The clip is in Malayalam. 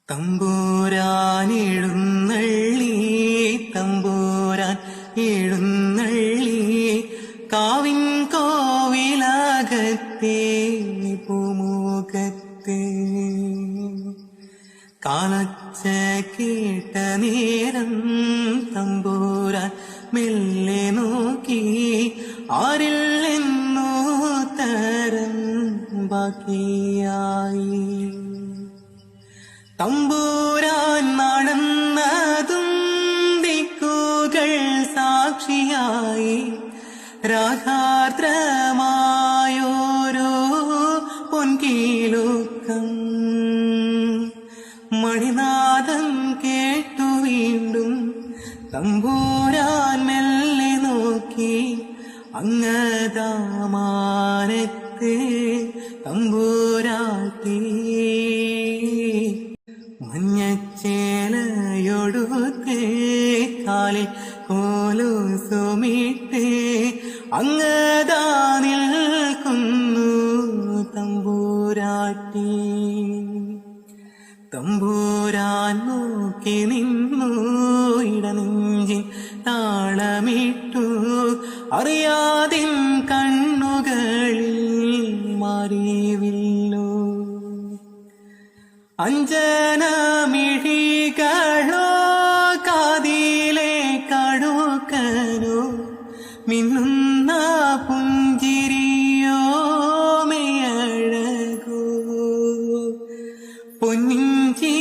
തമ്പുരാൻ എഴുന്നള്ളി, തമ്പുരാൻ എഴുന്നള്ളി, കാവിൻ കോവിലകത്തെ പൂമുഖത്തെ. കാലൊച്ച കേട്ട നേരം തമ്പുരാൻ മെല്ലെ നോക്കി, ആരില്ലെന്നോ തരം ബാക്കിയായി. തമ്പുരാൻ നടന്നതും ദിക്കുകൾ സാക്ഷിയായി, രാഗാർദ്രമായോരോ പൊൻകീലുക്കം. മണിനാദം കേട്ടു വീണ്ടും തമ്പുരാൻ മെല്ലെ നോക്കി, അങ്ങതാമാനത്തെ തമ്പുരാട്ടി. മഞ്ഞച്ചേലയൊടുത്തേ കാലിൽ കോലുസുമിട്ടേ, അങ്ങതാ നിൽക്കുന്നു തമ്പുരാട്ടി. തമ്പുരാൻ നോക്കി നിന്നു, ഇടനെഞ്ചിൽ താളമിട്ടു, അറിയാതിൻ കണ്ണുകളിൽ മാറിവില്ലു. അഞ്ജനമിഴികളോ കാതിലെ കടുക്കനോ, മിന്നുന്ന പുഞ്ചിരിയോ മേയഴകോ, പൊന്നിഞ്ചി